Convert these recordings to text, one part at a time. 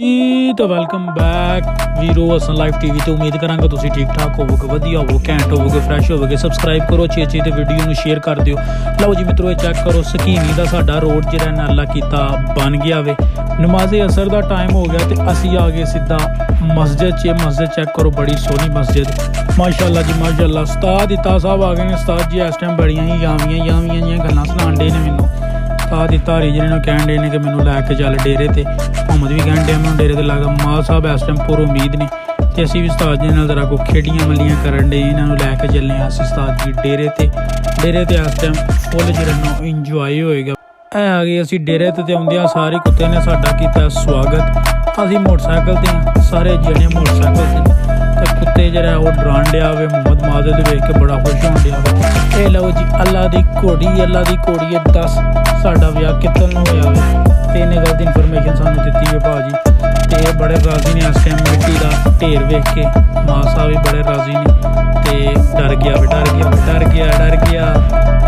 ਜੀ ਤਾਂ welcome back ਵੀਰੋ ਅਸਾਂ ਲਾਈਵ ਟੀਵੀ ਤੇ ਉਮੀਦ ਕਰਾਂਗਾ ਤੁਸੀਂ ਠੀਕ ਠਾਕ ਹੋਵੋਗੇ, ਵਧੀਆ ਹੋਵੋ, ਘੈਂਟ ਹੋਵੋਗੇ, ਫਰੈਸ਼ ਹੋਵੋਗੇ। ਸਬਸਕ੍ਰਾਈਬ ਕਰੋ ਛੇ ਤੇ ਵੀਡੀਓ ਨੂੰ ਸ਼ੇਅਰ ਕਰ ਦਿਓ। ਲਓ ਜੀ ਮਿੱਤਰੋ, ਇਹ ਚੈੱਕ ਕਰੋ ਸਕੀਨੀ ਦਾ ਸਾਡਾ ਰੋਡ ਜਿਹੜਾ ਨਾਲਾ ਕੀਤਾ ਬਣ ਗਿਆ ਵੇ। ਨਮਾਜ਼ੇ ਅਸਰ ਦਾ ਟਾਈਮ ਹੋ ਗਿਆ ਤੇ ਅਸੀਂ ਆ ਗਏ ਸਿੱਧਾ ਮਸਜਿਦ 'ਚ। ਮਸਜਿਦ ਚੈੱਕ ਕਰੋ, ਬੜੀ ਸੋਹਣੀ ਮਸਜਿਦ, ਮਾਸ਼ਾਅੱਲਾ ਜੀ ਮਾਸ਼ਾਅੱਲਾ। ਉਸਤਾਦ ਇਤਾ ਸਾਹਿਬ ਆ ਗਏ ਨੇ। ਉਸਤਾਦ ਜੀ ਇਸ ਟਾਈਮ ਬੜੀਆਂ ਹੀ ਯਾਵੀਆਂ ਜੀਆਂ ਗੱਲਾਂ ਸੁਣਾਉਣ ਡੇ ਨੇ ਮੈਨੂੰ। ਉਸਤਾਦ ਧਾਰੀ ਜਿਹਨਾਂ ਨੂੰ ਕਹਿਣ ਡੇ ਨੇ ਕਿ ਮੈਨੂੰ ਲੈ ਕੇ ਚੱਲ ਡੇਰੇ ਤੇ। ਮੁਹੰਮਦ ਵੀ ਕਹਿਣ ਡਿਆ ਮੈਨੂੰ ਡੇਰੇ ਤੇ ਲੱਗਾ। ਮਾਲ ਸਾਹਿਬ ਇਸ ਟਾਈਮ ਪੂਰ ਉਮੀਦ ਨੇ ਤੇ ਅਸੀਂ ਵੀ ਉਸਤਾਦ ਜੀ ਨਾਲ ਜ਼ਰਾ ਕੋ ਖੇਡੀਆਂ ਮੱਲੀਆਂ ਕਰਨ ਡੇ। ਇਹਨਾਂ ਨੂੰ ਲੈ ਕੇ ਚੱਲੇ ਹਾਂ ਅਸੀਂ ਉਸਤਾਦ ਜੀ ਡੇਰੇ ਤੇ ਇਸ ਟਾਈਮ ਫੁੱਲ ਜਿਹੜਾ ਨੂੰ ਇੰਜੋਏ ਹੋਏਗਾ। ਇਹ ਆ ਗਏ ਅਸੀਂ ਡੇਰੇ ਤੇ ਆਉਂਦਿਆਂ ਸਾਰੇ ਕੁੱਤੇ ਨੇ ਸਾਡਾ ਕੀਤਾ ਸਵਾਗਤ। ਅਸੀਂ ਮੋਟਰਸਾਈਕਲ ਤੇ ਸਾਰੇ ਜਣੇ ਮੋਟਰਸਾਈਕਲ ਤੇ ਤੇ ਕੁੱਤੇ ਜਿਹੜਾ ਉਹ ਡਰਾਣ ਡਿਆ ਵੇ। ਮੁਹੰਮਦ ਮਾਜ਼ਦ ਵੇਖ ਕੇ ਬੜਾ ਖੁਸ਼ ਹੋਣ ਡਿਆ ਵੇ। ਇਹ ਲਓ ਜੀ ਅੱਲਾ ਦੀ ਘੋੜੀ ਹੈ। ਦੱਸ ਸਾਡਾ ਵਿਆਹ ਕਿੱਥੇ ਨੂੰ ਹੋਇਆ ਵੇ ਤੇ ਇਹਨੇ ਗਲਤ ਇਨਫੋਰਮੇਸ਼ਨ ਸਾਨੂੰ ਦਿੱਤੀ ਵੇ ਭਾਜੀ। ਤੇ ਇਹ ਬੜੇ ਰਾਜ਼ੀ ਨੇ ਇਸ ਟਾਈਮ ਮਿੱਟੀ ਦਾ ਢੇਰ ਵੇਖ ਕੇ। ਮਾਂ ਸਾਹਿਬ ਵੀ ਬੜੇ ਰਾਜ਼ੀ ਨੇ ਤੇ ਡਰ ਗਿਆ।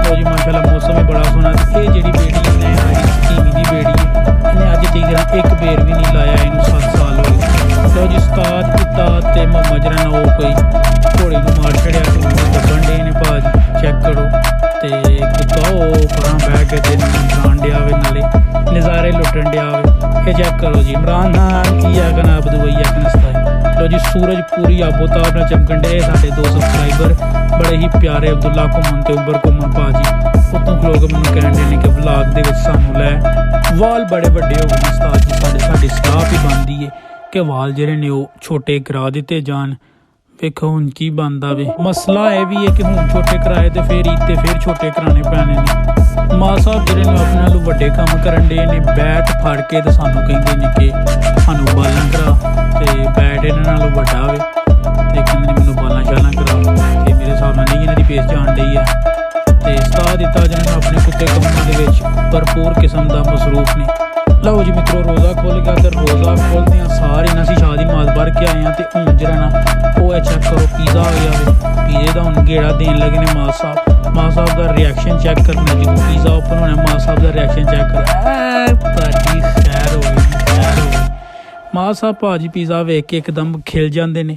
ਲਓ ਜੀ ਮਾਸ਼ਾਅੱਲਾ ਮੌਸਮ ਵੀ ਬੜਾ ਸੋਹਣਾ। ਇਹ ਜਿਹੜੀ ਬੇੜੀ ਨੇ ਸਕੀਮੀ ਦੀ ਬੇੜੀ ਇਹਨੇ ਅੱਜ ਤੀਕ ਇੱਕ ਬੇਰ ਵੀ ਨਹੀਂ ਲਾਇਆ। ਇਹਨੂੰ 7 ਸਾਲ ਹੋ ਗਏ। ਲਓ ਜੀ ਉਸਤਾਦ ਕੀਤਾ ਤੇ ਮੁਹੰਮਦ ਜਰਾ ਉਹ ਕੋਈ ਘੋੜੀ ਨੂੰ ਮਾਰ ਛੜਿਆ ਤੇ ਦੱਬਣ ਡੇ ਨੇ ਭਾਜੀ। ਚੈੱਕ ਕਰੋ ਤੇ ਕੁੱਤਾ ਉਹ ਪਰਾਂ ਬਹਿ ਕੇ ਤੇ ਖਾਣ ਡਿਆ ਵੇ, ਨਾਲੇ ਨਜ਼ਾਰੇ ਲੁੱਟਣ ਡਿਆ ਵੇ। ਇਹ ਚੈੱਕ ਕਰੋ ਜੀ ਇਮਰਾਨ ਖਾਨ ਕੀ ਆਖਣਾ ਬਦਵਈਆ ਕਨਸਤਾਈ। ਲਓ ਜੀ ਸੂਰਜ ਪੂਰੀ ਆਬੋ ਤਾਬ ਨਾਲ ਚਮਕਣ ਡੇ। ਸਾਡੇ 2 ਸਬਸਕ੍ਰਾਈਬਰ ਬੜੇ ਹੀ ਪਿਆਰੇ ਅਬਦੁੱਲਾ ਘੁੰਮਣ ਤੇ ਉਬਰ ਘੁੰਮਣ ਭਾਜੀ ਉਤੋਂ ਖਲੋ ਕੇ ਮੈਨੂੰ ਕਹਿਣ ਡੇ ਨੇ ਕਿ ਵਲਾਗ ਦੇ ਵਿੱਚ ਸਾਨੂੰ ਲੈ। ਵਾਲ ਬੜੇ ਵੱਡੇ ਹੋ ਗਏ ਉਸਤਾਦ ਜੀ। ਸਾਡੀ ਸਟਾਫ ਹੀ ਬਣਦੀ ਹੈ ਕਿ ਵਾਲ ਜਿਹੜੇ ਨੇ ਉਹ ਛੋਟੇ ਕਰਾ ਦਿੱਤੇ ਜਾਣ। ਵੇਖੋ ਹੁਣ ਕੀ ਬਣਦਾ ਵੇ। ਮਸਲਾ ਇਹ ਵੀ ਹੈ ਕਿ ਹੁਣ ਛੋਟੇ ਕਰਾਏ ਤੇ ਫਿਰ ਈਦ ਤੇ ਫਿਰ ਛੋਟੇ ਕਰਾਣੇ ਪੈਣੇ ਨੇ। ਮਾਂ ਸਾਹਿਬ ਜਿਹੜੇ ਨੇ ਆਪਣੇ ਨਾਲੋਂ ਵੱਡੇ ਕੰਮ ਕਰਨ ਡੇ ਨੇ। ਬੈਟ ਫੜ ਕੇ ਤੇ ਸਾਨੂੰ ਕਹਿੰਦੇ ਨੇ ਕਿ ਸਾਨੂੰ ਬਾਲਾਂ ਕਰਾ ਤੇ ਬੈਟ ਇਹਨਾਂ ਨਾਲੋਂ ਵੱਡਾ ਵੇ ਤੇ ਕਹਿੰਦੇ ਨੇ ਮੈਨੂੰ ਬਾਲਾਂ ਸ਼ਾਲਾਂ ਕਰਾ ਤੇ ਮੇਰੇ ਹਿਸਾਬ ਨਾਲ ਨਹੀਂ ਇਹਨਾਂ ਦੀ ਪੇਸ ਜਾਣ ਡਈ ਆ। ਤੇ ਉਸਤਾਦ ਦਿੱਤਾ ਜਿਹਨਾਂ ਨੂੰ ਆਪਣੇ ਕੁੱਤੇ ਕੰਮਾਂ ਦੇ ਵਿੱਚ ਭਰਪੂਰ ਕਿਸਮ ਦਾ ਮਸਰੂਫ ਨੇ। ਲਓ ਜੀ ਮਿੱਤਰੋ ਰੋਜ਼ਾ ਖੁੱਲ ਗਿਆ ਤੇ ਰੋਜ਼ਾ ਖੋਲ੍ਹਦਿਆਂ ਸਾਰੇ ਇਹਨਾਂ ਅਸੀਂ ਸ਼ਾਦੀ ਮਾਲ ਭਰ ਕੇ ਆਏ ਹਾਂ। ਤੇ ਹੁਣ ਜਿਹੜਾ ਨਾ ਉਹ ਚੈੱਕ ਕਰੋ ਪੀਜ਼ਾ ਆ ਗਿਆ ਵੇ। ਪੀਜ਼ੇ ਦਾ ਹੁਣ ਗੇੜਾ ਦੇਣ ਲੱਗੇ ਨੇ ਮਾਂ ਸਾਹਿਬ ਦਾ ਰਿਐਕਸ਼ਨ ਚੈੱਕ ਕਰਨਾ। ਜਦੋਂ ਪੀਜ਼ਾ ਓਪਨ ਹੋਣਾ ਮਾਂ ਸਾਹਿਬ ਦਾ ਰਿਐਕਸ਼ਨ ਚੈੱਕ ਕਰੋ। ਭਾਜੀ ਖੈਰ ਹੋ ਗਈ। ਮਾਂ ਸਾਹਿਬ ਭਾਜੀ ਪੀਜ਼ਾ ਵੇਖ ਕੇ ਇੱਕਦਮ ਖਿਲ ਜਾਂਦੇ ਨੇ।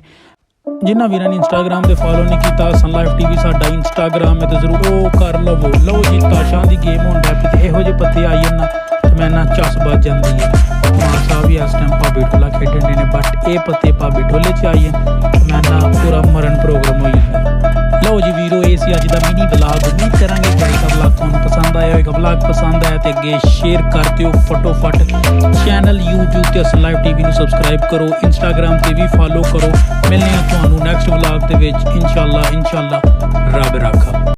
ਜਿਨ੍ਹਾਂ ਵੀਰਾਂ ਨੇ ਇੰਸਟਾਗ੍ਰਾਮ ਤੇ ਫੋਲੋ ਨਹੀਂ ਕੀਤਾ ਅਸਾਂ ਲਾਈਵ ਟੀਵੀ ਸਾਡਾ ਇੰਸਟਾਗ੍ਰਾਮ ਹੈ ਤੇ ਜ਼ਰੂਰ ਉਹ ਕਰ ਲਵੋ। ਲਓ ਜੀ ਤਾਸ਼ਾਂ ਦੀ ਗੇਮ ਹੋਣ ਡਿਆ ਪਈ ਤੇ ਇਹੋ ਜਿਹੇ ਪੱਤੇ ਆਈ ਨਾ ਤੇ ਮੈਂ ਨਾ ਚੱਸ ਵੱਜ ਜਾਂਦੀ ਹੈ। ਮਾਂ ਸਾਹਿਬ ਵੀ ਇਸ ਟਾਈਮ ਭਾਬੀ ਢੋਲਾ ਖੇਡਣ ਦੇ ਨੇ ਬਟ ਇਹ ਪੱਤੇ ਭਾਬੀ ਢੋਲੇ 'ਚ ਆਈ ਹੈ ਮੈਂ ਨਾ ਪੂਰਾ ਮਰਨ ਪ੍ਰੋਗਰਾਮ ਹੋ ਜਾਂਦਾ। ਲਓ ਜੀ ਵੀਰੋ ਇਹ ਸੀ ਅੱਜ ਦਾ ਮਿਨੀ ਵਲਾਗ। ਉਮੀਦ ਕਰਾਂਗੇ ਕਿ ਅੱਜ ਦਾ ਵਲਾਗ ਤੁਹਾਨੂੰ ਪਸੰਦ ਆਇਆ ਹੋਵੇਗਾ। ਵਲਾਗ ਪਸੰਦ ਆਇਆ ਤੇ ਅੱਗੇ ਸ਼ੇਅਰ ਕਰ ਦਿਓ ਫਟੋਫਟ। ਚੈਨਲ YouTube ਤੇ ਅਸਾਂ ਲਾਈਵ ਟੀਵੀ ਨੂੰ ਸਬਸਕ੍ਰਾਈਬ ਕਰੋ, ਇੰਸਟਾਗ੍ਰਾਮ ਤੇ ਵੀ ਫੋਲੋ ਕਰੋ। ਮਿਲਦੇ ਹਾਂ ਤੁਹਾਨੂੰ ਨੈਕਸਟ ਵਲਾਗ ਦੇ ਵਿੱਚ ਇਨਸ਼ਾਅੱਲਾ ਰੱਬ ਰਾਖਾ।